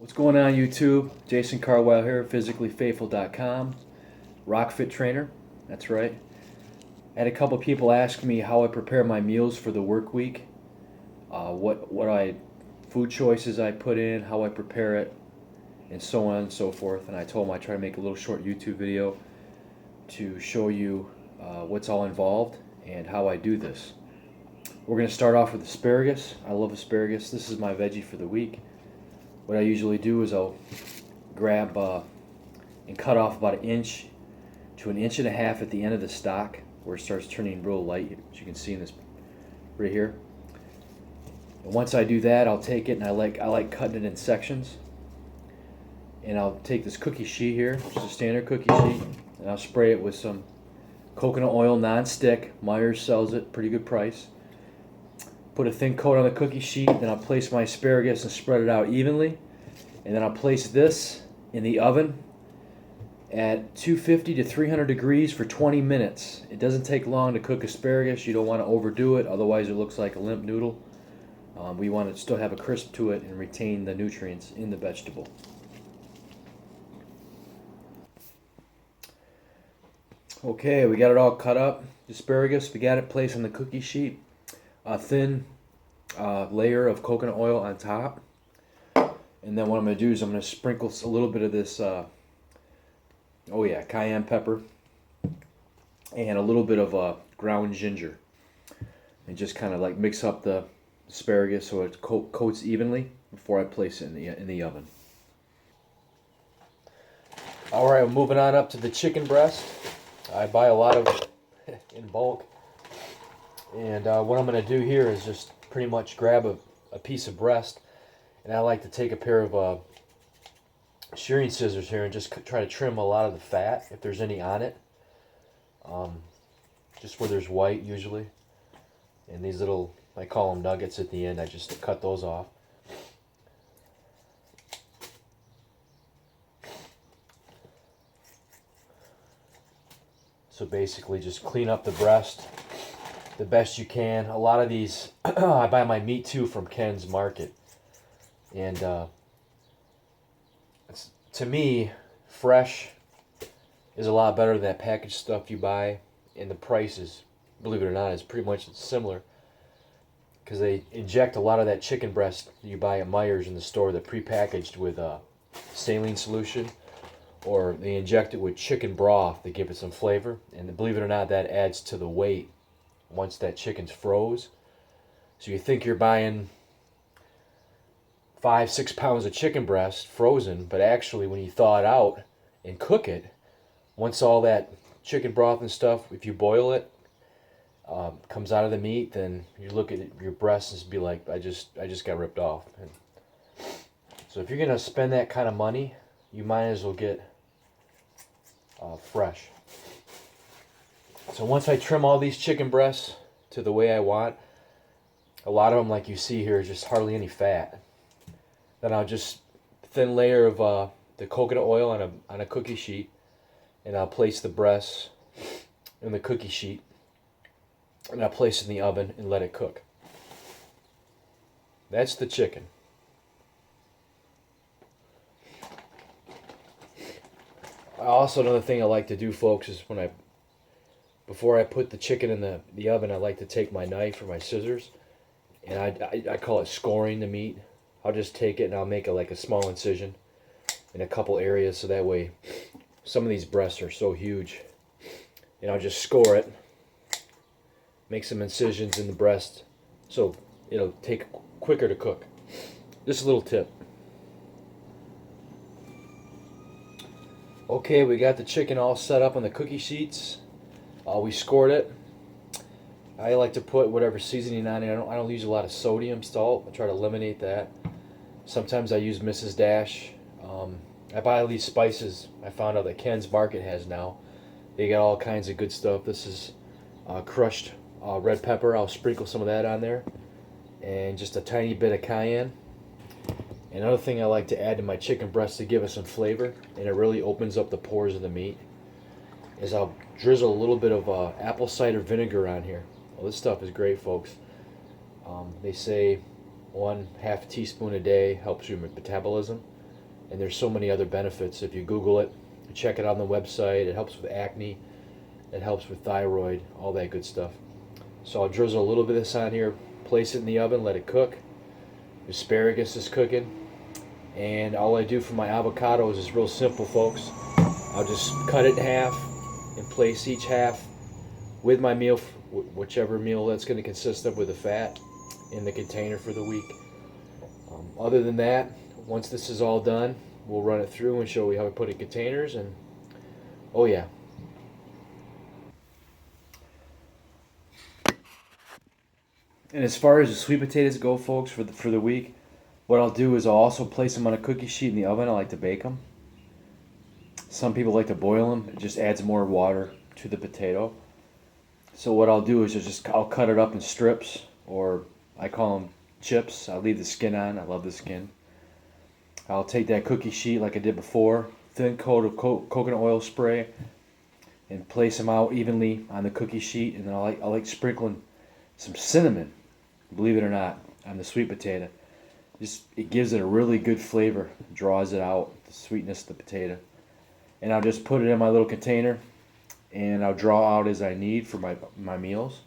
What's going on, YouTube? Jason Carwile here, physicallyfaithul.com, RockFit trainer. That's right. I had a couple people ask me how I prepare my meals for the work week, what food choices I put in, how I prepare it, and so on and so forth. And I told them I try to make a little short YouTube video to show you what's all involved and how I do this. We're going to start off with asparagus. I love asparagus. This is my veggie for the week. What I usually do is I'll grab and cut off about 1 inch to 1.5 inches at the end of the stalk where it starts turning real light, as you can see in this right here. And once I do that, I'll take it and I like cutting it in sections. And I'll take this cookie sheet here, just a standard cookie sheet, and I'll spray it with some coconut oil, non-stick. Myers sells it, pretty good price. Put a thin coat on the cookie sheet, then I'll place my asparagus and spread it out evenly. And then I'll place this in the oven at 250 to 300 degrees for 20 minutes. It doesn't take long to cook asparagus. You don't want to overdo it, otherwise it looks like a limp noodle. We want to still have a crisp to it and retain the nutrients in the vegetable. Okay, we got it all cut up. Asparagus, we got it placed on the cookie sheet. A thin layer of coconut oil on top. And then what I'm going to do is I'm going to sprinkle a little bit of this, cayenne pepper and a little bit of ground ginger. And just kind of like mix up the asparagus so it coats evenly before I place it in the oven. Alright, we're moving on up to the chicken breast. I buy a lot of in bulk. And what I'm going to do here is just pretty much grab a piece of breast, and I like to take a pair of shearing scissors here and just try to trim a lot of the fat, if there's any on it. Just where there's white usually. And these little, I call them nuggets at the end, I just cut those off. So basically just clean up the breast the best you can. A lot of these, I buy my meat too from Ken's Market. And to me, fresh is a lot better than that packaged stuff you buy. And the prices, believe it or not, is pretty much similar. Because they inject a lot of that chicken breast you buy at Myers in the store, that prepackaged with saline solution. Or they inject it with chicken broth to give it some flavor. And believe it or not, that adds to the weight once that chicken's froze. So you think you're buying 5-6 pounds of chicken breast frozen, but actually when you thaw it out and cook it, once all that chicken broth and stuff, if you boil it, comes out of the meat, then you look at your breast and be like, I just got ripped off. And so if you're gonna spend that kind of money, you might as well get fresh. So once I trim all these chicken breasts to the way I want, a lot of them, like you see here, is just hardly any fat. Then I'll just thin layer of the coconut oil on a cookie sheet, and I'll place the breasts in the cookie sheet, and I'll place it in the oven and let it cook. That's the chicken. Also, another thing I like to do, folks, is before I put the chicken in the oven, I like to take my knife or my scissors, and I call it scoring the meat. I'll just take it and I'll make like a small incision in a couple areas, so that way, some of these breasts are so huge, and I'll just score it, make some incisions in the breast, so it'll take quicker to cook. Just a little tip. Okay, we got the chicken all set up on the cookie sheets. We scored it. I like to put whatever seasoning on it. I don't use a lot of sodium, salt. I try to eliminate that. Sometimes I use Mrs. Dash. I buy all these spices I found out that Ken's Market has now. They got all kinds of good stuff. This is crushed red pepper. I'll sprinkle some of that on there. And just a tiny bit of cayenne. Another thing I like to add to my chicken breast to give it some flavor, and it really opens up the pores of the meat, is I'll drizzle a little bit of apple cider vinegar on here. Well, this stuff is great, folks. They say 1/2 teaspoon a day helps your metabolism. And there's so many other benefits. If you Google it, check it out on the website. It helps with acne. It helps with thyroid, all that good stuff. So I'll drizzle a little bit of this on here, place it in the oven, let it cook. Asparagus is cooking. And all I do for my avocados is real simple, folks. I'll just cut it in half and place each half with my meal, whichever meal that's going to consist of, with the fat in the container for the week. Other than that, once this is all done, we'll run it through and show you how to put it in containers. And oh yeah. And as far as the sweet potatoes go, folks, for the week, what I'll do is I'll also place them on a cookie sheet in the oven. I like to bake them. Some people like to boil them. It just adds more water to the potato. So what I'll do is I'll cut it up in strips, or I call them chips. I'll leave the skin on. I love the skin. I'll take that cookie sheet like I did before, thin coat of coconut oil spray, and place them out evenly on the cookie sheet. And then I like sprinkling some cinnamon, believe it or not, on the sweet potato. It gives it a really good flavor, draws it out, the sweetness of the potato. And I'll just put it in my little container, and I'll draw out as I need for my meals.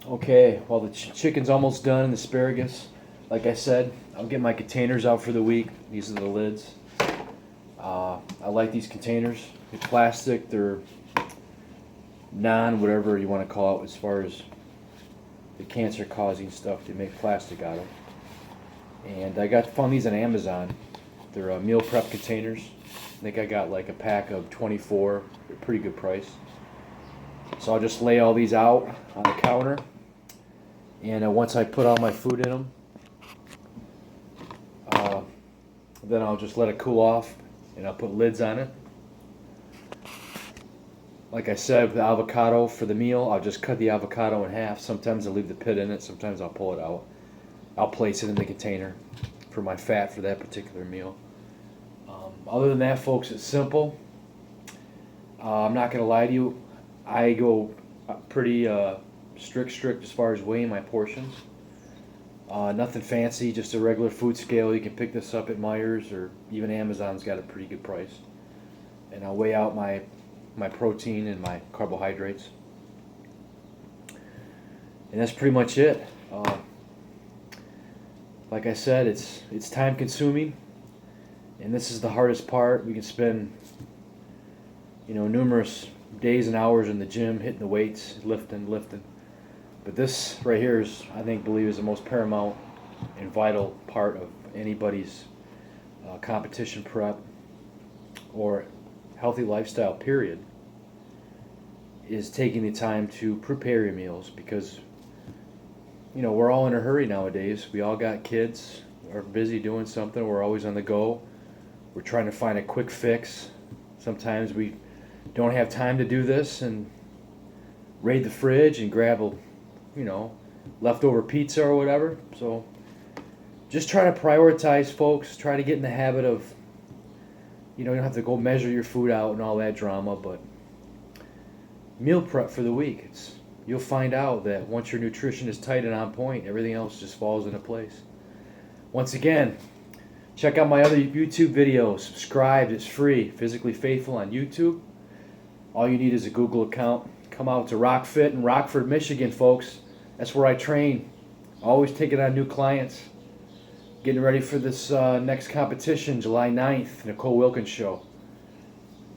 Okay, well, the chicken's almost done, and the asparagus. Like I said, I'll get my containers out for the week. These are the lids. I like these containers. They're plastic. They're whatever you want to call it, as far as the cancer-causing stuff. They make plastic out of. And I found these on Amazon. They're meal prep containers. I think I got like a pack of 24. They're a pretty good price. So I'll just lay all these out on the counter. And once I put all my food in them, then I'll just let it cool off, and I'll put lids on it. Like I said, with the avocado for the meal, I'll just cut the avocado in half. Sometimes I'll leave the pit in it. Sometimes I'll pull it out. I'll place it in the container for my fat for that particular meal. Other than that, folks, it's simple. I'm not going to lie to you. I go pretty strict as far as weighing my portions. Nothing fancy, just a regular food scale. You can pick this up at Meijer's, or even Amazon's got a pretty good price. And I'll weigh out my protein and my carbohydrates. And that's pretty much it. Like I said, it's time consuming, and this is the hardest part. We can spend numerous days and hours in the gym hitting the weights, lifting. But this right here is, I believe, is the most paramount and vital part of anybody's competition prep or healthy lifestyle period, is taking the time to prepare your meals, because we're all in a hurry nowadays. We all got kids, are busy doing something. We're always on the go. We're trying to find a quick fix. Sometimes we don't have time to do this and raid the fridge and grab a leftover pizza or whatever. So just try to prioritize, folks. Try to get in the habit of, you don't have to go measure your food out and all that drama, but meal prep for the week. You'll find out that once your nutrition is tight and on point, everything else just falls into place. Once again, check out my other YouTube videos. Subscribe. It's free. Physically Faithful on YouTube. All you need is a Google account. Come out to RockFit in Rockford, Michigan, folks. That's where I train. Always taking on new clients. Getting ready for this next competition, July 9th, Nicole Wilkins show.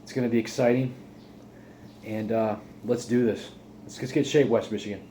It's going to be exciting. And let's do this. Let's get in shape, West Michigan.